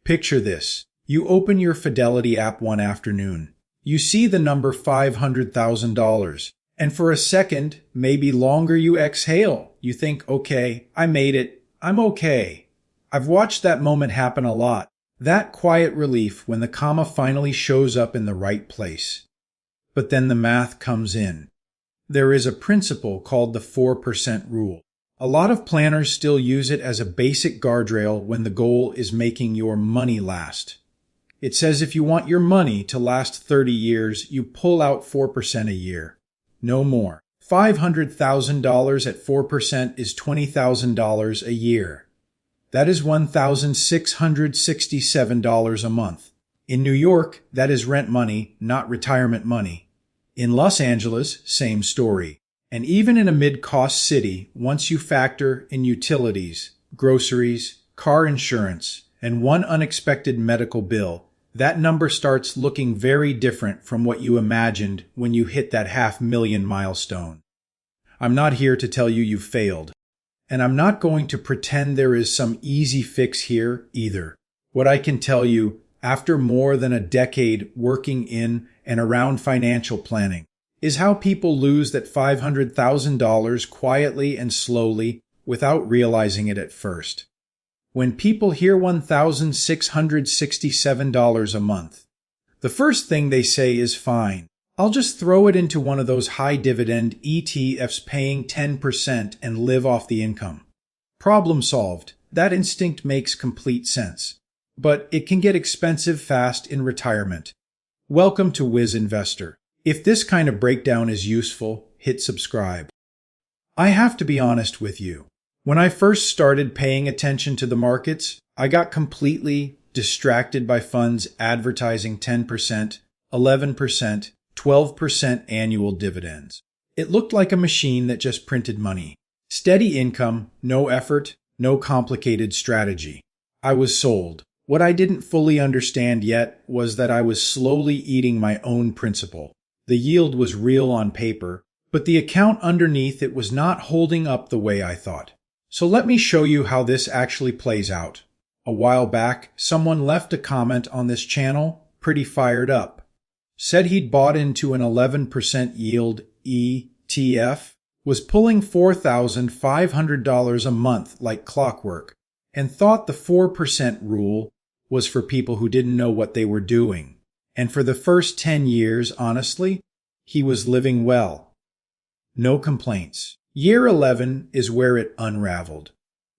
Picture this. You open your Fidelity app one afternoon. You see the number $500,000. And for a second, maybe longer, you exhale. You think, okay, I made it. I'm okay. I've watched that moment happen a lot. That quiet relief when the comma finally shows up in the right place. But then the math comes in. There is a principle called the 4% rule. A lot of planners still use it as a basic guardrail when the goal is making your money last. It says if you want your money to last 30 years, you pull out 4% a year. No more. $500,000 at 4% is $20,000 a year. That is $1,667 a month. In New York, that is rent money, not retirement money. In Los Angeles, same story. And even in a mid-cost city, once you factor in utilities, groceries, car insurance, and one unexpected medical bill, that number starts looking very different from what you imagined when you hit that $500,000 milestone. I'm not here to tell you you've failed. And I'm not going to pretend there is some easy fix here either. What I can tell you, after more than a decade working in and around financial planning, is how people lose that $500,000 quietly and slowly without realizing it at first. When people hear $1,667 a month, the first thing they say is fine. I'll just throw it into one of those high-dividend ETFs paying 10% and live off the income. Problem solved. That instinct makes complete sense. But it can get expensive fast in retirement. Welcome to Wiz Investor. If this kind of breakdown is useful, hit subscribe. I have to be honest with you. When I first started paying attention to the markets, I got completely distracted by funds advertising 10%, 11%, 12% annual dividends. It looked like a machine that just printed money. Steady income, no effort, no complicated strategy. I was sold. What I didn't fully understand yet was that I was slowly eating my own principal. The yield was real on paper, but the account underneath it was not holding up the way I thought. So let me show you how this actually plays out. A while back, someone left a comment on this channel, pretty fired up. Said he'd bought into an 11% yield ETF, was pulling $4,500 a month like clockwork, and thought the 4% rule was for people who didn't know what they were doing. And for the first 10 years, honestly, he was living well. No complaints. Year 11 is where it unraveled.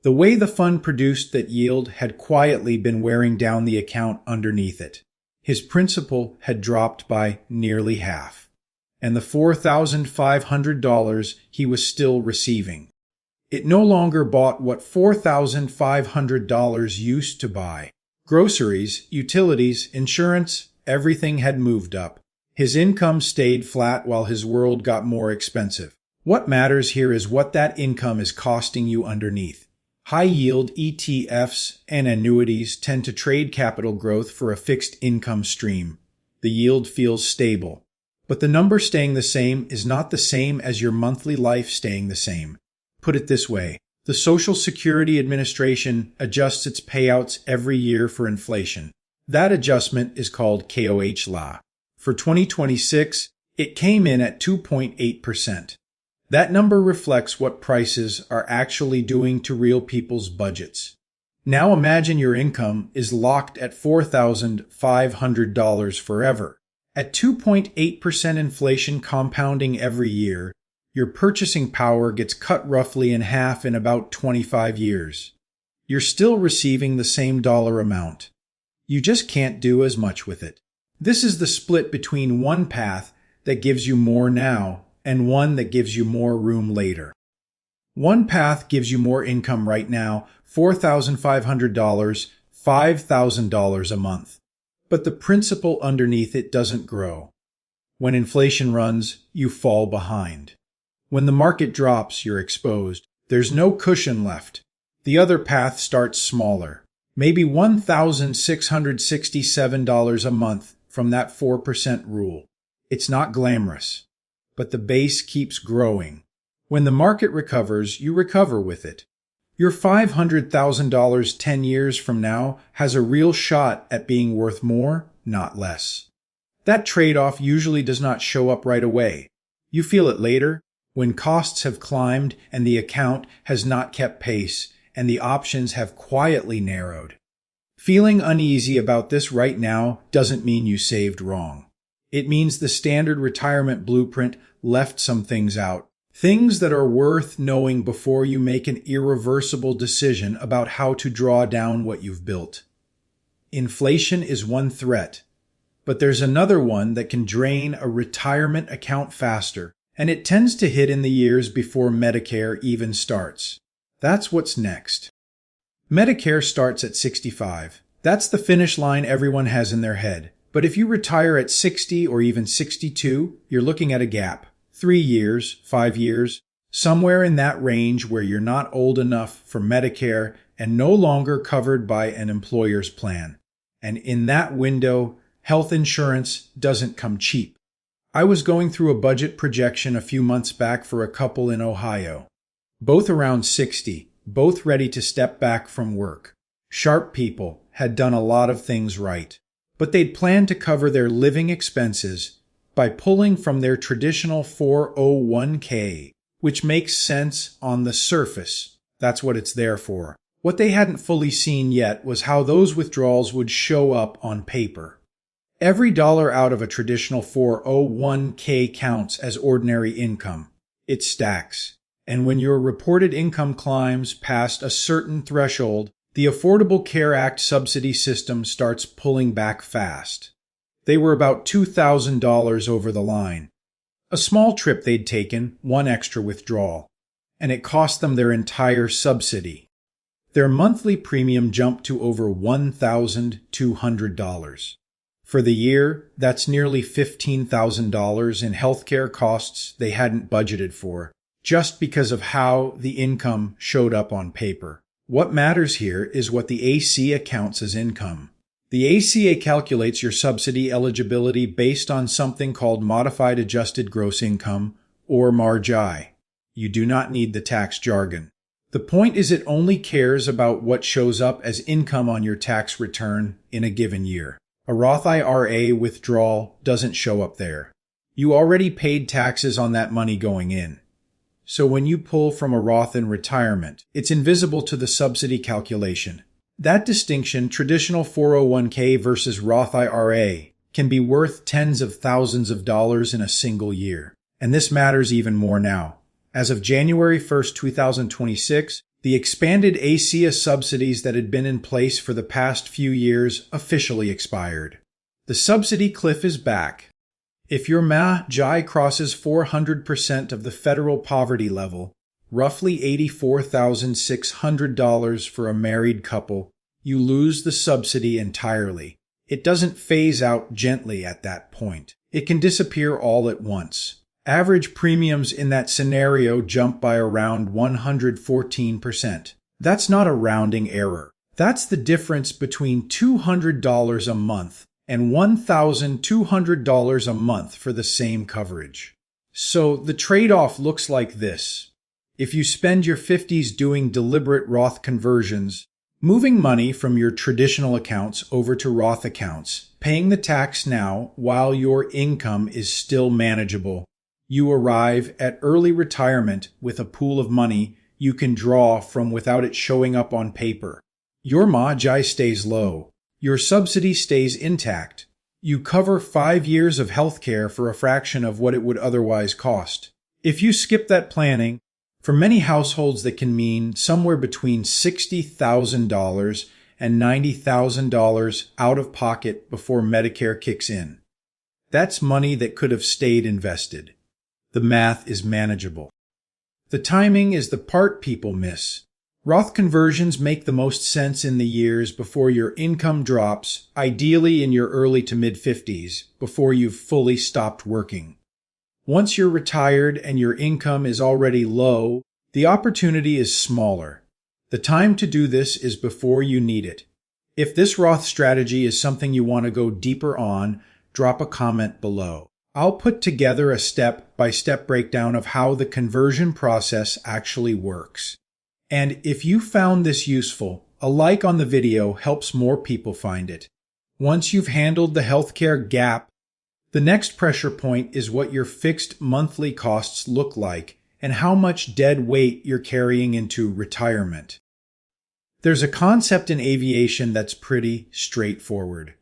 The way the fund produced that yield had quietly been wearing down the account underneath it. His principal had dropped by nearly half, and the $4,500 he was still receiving. It no longer bought what $4,500 used to buy. Groceries, utilities, insurance, everything had moved up. His income stayed flat while his world got more expensive. What matters here is what that income is costing you underneath. High-yield ETFs and annuities tend to trade capital growth for a fixed income stream. The yield feels stable. But the number staying the same is not the same as your monthly life staying the same. Put it this way. The Social Security Administration adjusts its payouts every year for inflation. That adjustment is called KOH. For 2026, it came in at 2.8%. That number reflects what prices are actually doing to real people's budgets. Now imagine your income is locked at $4,500 forever. At 2.8% inflation compounding every year, your purchasing power gets cut roughly in half in about 25 years. You're still receiving the same dollar amount. You just can't do as much with it. This is the split between one path that gives you more now and one that gives you more room later. One path gives you more income right now, $4,500, $5,000 a month. But the principal underneath it doesn't grow. When inflation runs, you fall behind. When the market drops, you're exposed. There's no cushion left. The other path starts smaller, maybe $1,667 a month from that 4% rule. It's not glamorous, but the base keeps growing. When the market recovers, you recover with it. Your $500,000 10 years from now has a real shot at being worth more, not less. That trade-off usually does not show up right away. You feel it later, when costs have climbed and the account has not kept pace and the options have quietly narrowed. Feeling uneasy about this right now doesn't mean you saved wrong. It means the standard retirement blueprint left some things out. Things that are worth knowing before you make an irreversible decision about how to draw down what you've built. Inflation is one threat, but there's another one that can drain a retirement account faster, and it tends to hit in the years before Medicare even starts. That's what's next. Medicare starts at 65. That's the finish line everyone has in their head. But if you retire at 60 or even 62, you're looking at a gap. 3 years, 5 years, somewhere in that range where you're not old enough for Medicare and no longer covered by an employer's plan. And in that window, health insurance doesn't come cheap. I was going through a budget projection a few months back for a couple in Ohio. Both around 60, both ready to step back from work. Sharp people, had done a lot of things right. But they'd planned to cover their living expenses by pulling from their traditional 401k, which makes sense on the surface. That's what it's there for. What they hadn't fully seen yet was how those withdrawals would show up on paper. Every dollar out of a traditional 401k counts as ordinary income. It stacks. And when your reported income climbs past a certain threshold, the Affordable Care Act subsidy system starts pulling back fast. They were about $2,000 over the line. A small trip they'd taken, one extra withdrawal, and it cost them their entire subsidy. Their monthly premium jumped to over $1,200. For the year, that's nearly $15,000 in healthcare costs they hadn't budgeted for, just because of how the income showed up on paper. What matters here is what the ACA counts as income. The ACA calculates your subsidy eligibility based on something called Modified Adjusted Gross Income, or MARGI. You do not need the tax jargon. The point is it only cares about what shows up as income on your tax return in a given year. A Roth IRA withdrawal doesn't show up there. You already paid taxes on that money going in. So when you pull from a Roth in retirement, it's invisible to the subsidy calculation. That distinction, traditional 401k versus Roth IRA, can be worth tens of thousands of dollars in a single year. And this matters even more now. As of January 1st, 2026, the expanded ACA subsidies that had been in place for the past few years officially expired. The subsidy cliff is back. If your MAGI crosses 400% of the federal poverty level, roughly $84,600 for a married couple, you lose the subsidy entirely. It doesn't phase out gently at that point. It can disappear all at once. Average premiums in that scenario jump by around 114%. That's not a rounding error. That's the difference between $200 a month and $1,200 a month for the same coverage. So the trade-off looks like this. If you spend your 50s doing deliberate Roth conversions, moving money from your traditional accounts over to Roth accounts, paying the tax now while your income is still manageable, you arrive at early retirement with a pool of money you can draw from without it showing up on paper. Your MAGI stays low. Your subsidy stays intact. You cover 5 years of healthcare for a fraction of what it would otherwise cost. If you skip that planning, for many households that can mean somewhere between $60,000 and $90,000 out of pocket before Medicare kicks in. That's money that could have stayed invested. The math is manageable. The timing is the part people miss. Roth conversions make the most sense in the years before your income drops, ideally in your early to mid-50s, before you've fully stopped working. Once you're retired and your income is already low, the opportunity is smaller. The time to do this is before you need it. If this Roth strategy is something you want to go deeper on, drop a comment below. I'll put together a step-by-step breakdown of how the conversion process actually works. And if you found this useful, a like on the video helps more people find it. Once you've handled the healthcare gap, the next pressure point is what your fixed monthly costs look like and how much dead weight you're carrying into retirement. There's a concept in aviation that's pretty straightforward.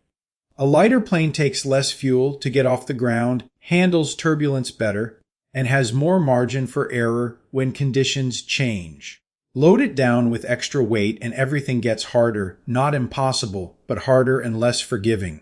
A lighter plane takes less fuel to get off the ground, handles turbulence better, and has more margin for error when conditions change. Load it down with extra weight and everything gets harder, not impossible, but harder and less forgiving.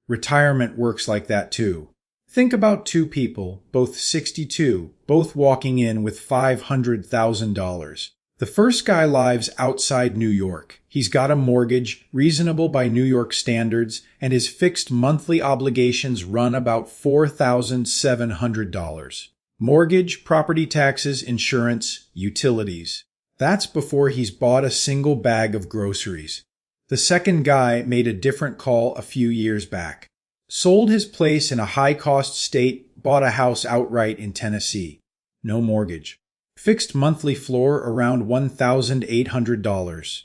Retirement works like that too. Think about two people, both 62, both walking in with $500,000. The first guy lives outside New York. He's got a mortgage, reasonable by New York standards, and his fixed monthly obligations run about $4,700. Mortgage, property taxes, insurance, utilities. That's before he's bought a single bag of groceries. The second guy made a different call a few years back. Sold his place in a high-cost state, bought a house outright in Tennessee. No mortgage. Fixed monthly floor around $1,800.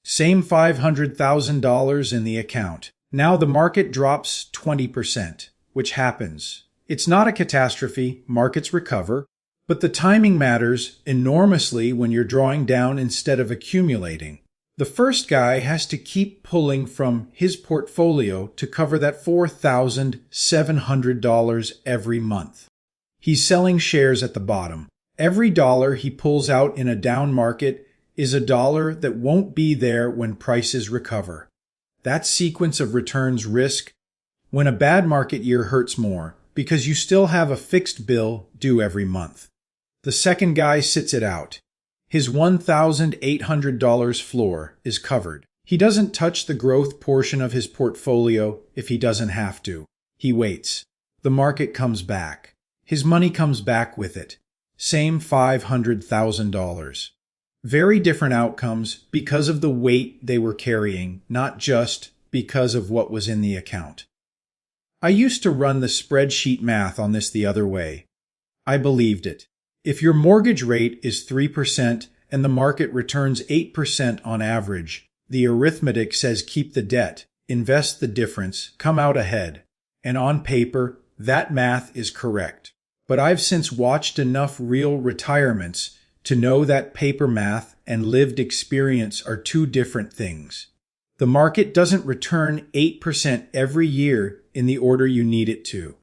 Same $500,000 in the account. Now the market drops 20%, which happens. It's not a catastrophe, markets recover, but the timing matters enormously when you're drawing down instead of accumulating. The first guy has to keep pulling from his portfolio to cover that $4,700 every month. He's selling shares at the bottom. Every dollar he pulls out in a down market is a dollar that won't be there when prices recover. That sequence of returns risk when a bad market year hurts more because you still have a fixed bill due every month. The second guy sits it out. His $1,800 floor is covered. He doesn't touch the growth portion of his portfolio if he doesn't have to. He waits. The market comes back. His money comes back with it. Same $500,000. Very different outcomes because of the weight they were carrying, not just because of what was in the account. I used to run the spreadsheet math on this the other way. I believed it. If your mortgage rate is 3% and the market returns 8% on average, the arithmetic says keep the debt, invest the difference, come out ahead. And on paper, that math is correct. But I've since watched enough real retirements to know that paper math and lived experience are two different things. The market doesn't return 8% every year in the order you need it to.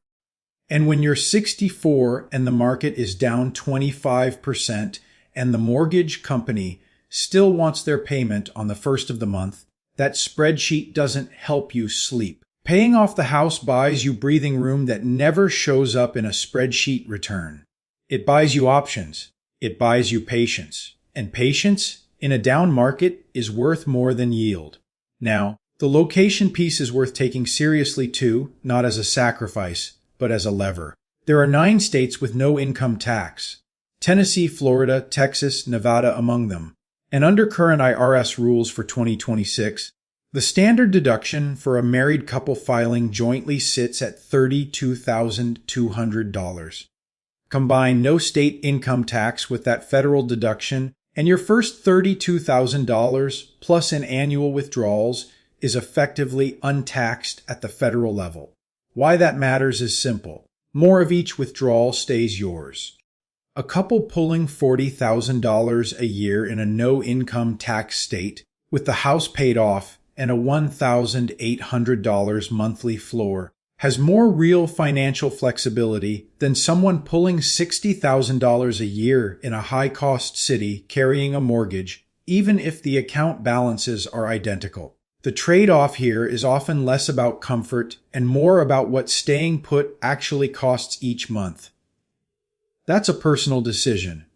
And when you're 64 and the market is down 25% and the mortgage company still wants their payment on the first of the month, that spreadsheet doesn't help you sleep. Paying off the house buys you breathing room that never shows up in a spreadsheet return. It buys you options. It buys you patience. And patience, in a down market, is worth more than yield. Now, the location piece is worth taking seriously too, not as a sacrifice, but as a lever. There are 9 states with no income tax. Tennessee, Florida, Texas, Nevada among them. And under current IRS rules for 2026, the standard deduction for a married couple filing jointly sits at $32,200. Combine no state income tax with that federal deduction, and your first $32,000 plus an annual withdrawals is effectively untaxed at the federal level. Why that matters is simple. More of each withdrawal stays yours. A couple pulling $40,000 a year in a no-income tax state, with the house paid off and a $1,800 monthly floor, has more real financial flexibility than someone pulling $60,000 a year in a high-cost city carrying a mortgage, even if the account balances are identical. The trade-off here is often less about comfort and more about what staying put actually costs each month. That's a personal decision,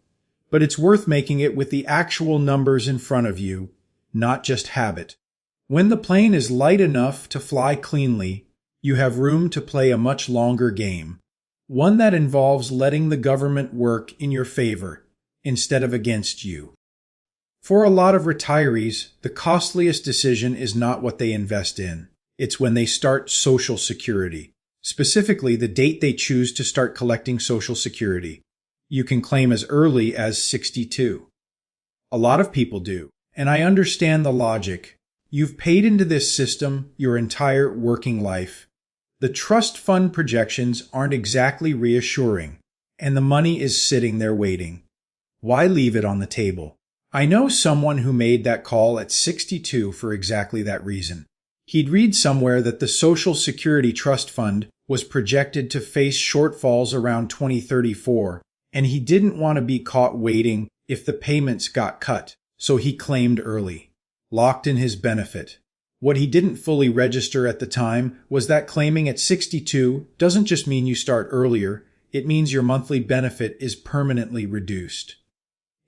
but it's worth making it with the actual numbers in front of you, not just habit. When the plane is light enough to fly cleanly, you have room to play a much longer game, one that involves letting the government work in your favor instead of against you. For a lot of retirees, the costliest decision is not what they invest in. It's when they start Social Security, specifically the date they choose to start collecting Social Security. You can claim as early as 62. A lot of people do, and I understand the logic. You've paid into this system your entire working life. The trust fund projections aren't exactly reassuring, and the money is sitting there waiting. Why leave it on the table? I know someone who made that call at 62 for exactly that reason. He'd read somewhere that the Social Security Trust Fund was projected to face shortfalls around 2034, and he didn't want to be caught waiting if the payments got cut, so he claimed early. Locked in his benefit. What he didn't fully register at the time was that claiming at 62 doesn't just mean you start earlier, it means your monthly benefit is permanently reduced.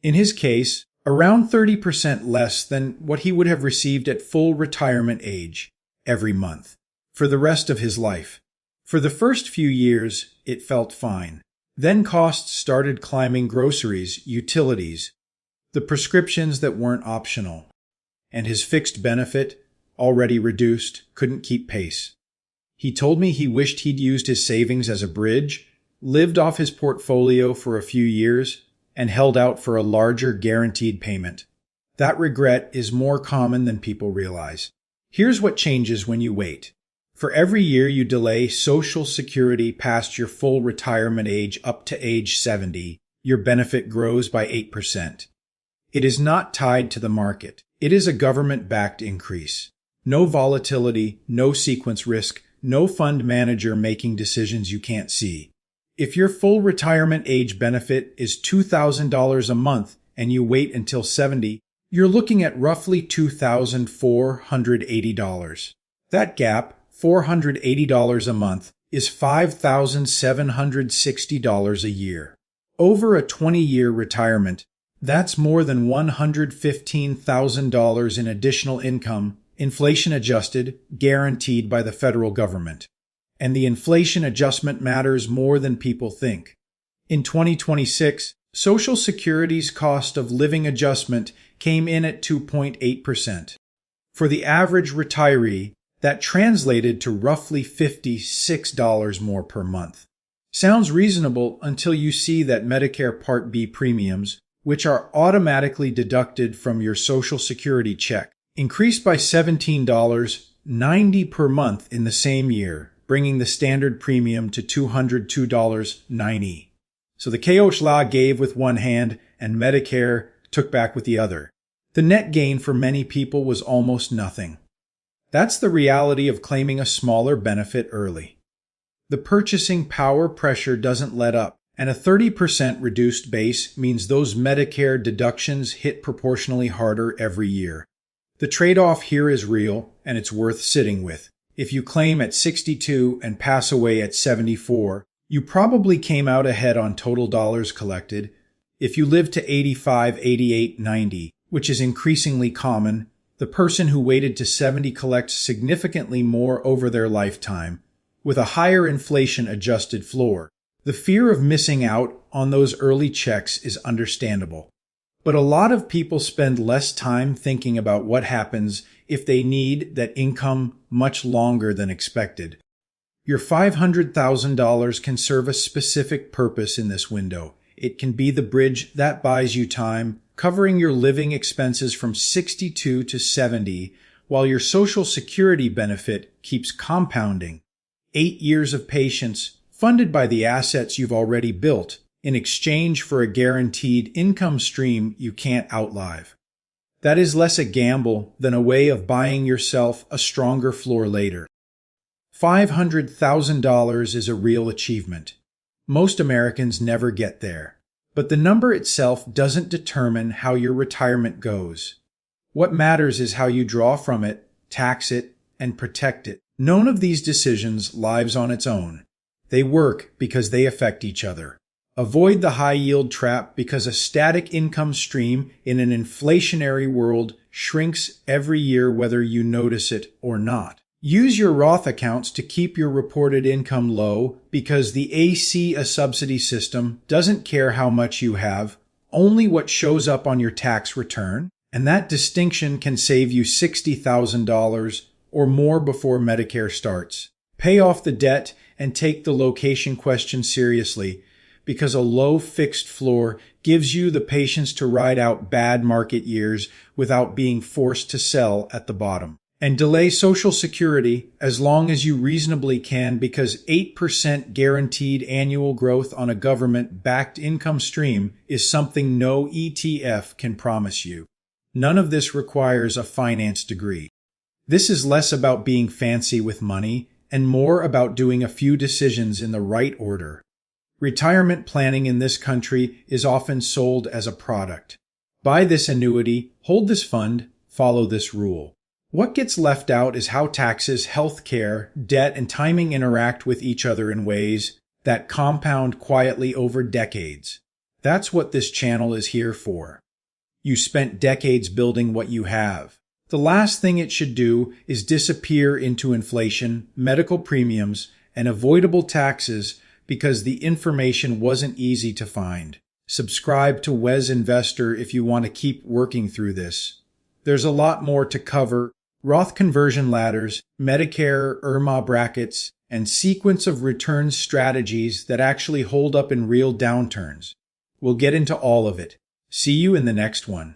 In his case, around 30% less than what he would have received at full retirement age every month for the rest of his life. For the first few years, it felt fine. Then costs started climbing: groceries, utilities, the prescriptions that weren't optional. And his fixed benefit, already reduced, couldn't keep pace. He told me he wished he'd used his savings as a bridge, lived off his portfolio for a few years, and held out for a larger guaranteed payment. That regret is more common than people realize. Here's what changes when you wait. For every year you delay Social Security past your full retirement age up to age 70, your benefit grows by 8%. It is not tied to the market. It is a government-backed increase. No volatility, no sequence risk, no fund manager making decisions you can't see. If your full retirement age benefit is $2,000 a month and you wait until 70, you're looking at roughly $2,480. That gap, $480 a month, is $5,760 a year. Over a 20-year retirement, that's more than $115,000 in additional income, inflation-adjusted, guaranteed by the federal government. And the inflation adjustment matters more than people think. In 2026, Social Security's cost of living adjustment came in at 2.8%. For the average retiree, that translated to roughly $56 more per month. Sounds reasonable until you see that Medicare Part B premiums, which are automatically deducted from your Social Security check, increased by $17.90 per month in the same year, bringing the standard premium to $202.90. So the geo-arbitrage gave with one hand and Medicare took back with the other. The net gain for many people was almost nothing. That's the reality of claiming a smaller benefit early. The purchasing power pressure doesn't let up, and a 30% reduced base means those Medicare deductions hit proportionally harder every year. The trade-off here is real, and it's worth sitting with. If you claim at 62 and pass away at 74, you probably came out ahead on total dollars collected. If you live to 85, 88, 90, which is increasingly common, the person who waited to 70 collects significantly more over their lifetime, with a higher inflation-adjusted floor. The fear of missing out on those early checks is understandable. But a lot of people spend less time thinking about what happens if they need that income much longer than expected. Your $500,000 can serve a specific purpose in this window. It can be the bridge that buys you time, covering your living expenses from 62 to 70, while your Social Security benefit keeps compounding. 8 years of patience, funded by the assets you've already built, in exchange for a guaranteed income stream you can't outlive. That is less a gamble than a way of buying yourself a stronger floor later. $500,000 is a real achievement. Most Americans never get there. But the number itself doesn't determine how your retirement goes. What matters is how you draw from it, tax it, and protect it. None of these decisions lives on its own. They work because they affect each other. Avoid the high-yield trap because a static income stream in an inflationary world shrinks every year whether you notice it or not. Use your Roth accounts to keep your reported income low because the a subsidy system doesn't care how much you have, only what shows up on your tax return, and that distinction can save you $60,000 or more before Medicare starts. Pay off the debt and take the location question seriously. because a low fixed floor gives you the patience to ride out bad market years without being forced to sell at the bottom. And delay Social Security as long as you reasonably can, because 8% guaranteed annual growth on a government-backed income stream is something no ETF can promise you. None of this requires a finance degree. This is less about being fancy with money and more about doing a few decisions in the right order. Retirement planning in this country is often sold as a product. Buy this annuity, hold this fund, follow this rule. What gets left out is how taxes, healthcare, debt, and timing interact with each other in ways that compound quietly over decades. That's what this channel is here for. You spent decades building what you have. The last thing it should do is disappear into inflation, medical premiums, and avoidable taxes because the information wasn't easy to find. Subscribe to Wes Investor if you want to keep working through this. There's a lot more to cover: Roth conversion ladders, Medicare, IRMA brackets, and sequence of return strategies that actually hold up in real downturns. We'll get into all of it. See you in the next one.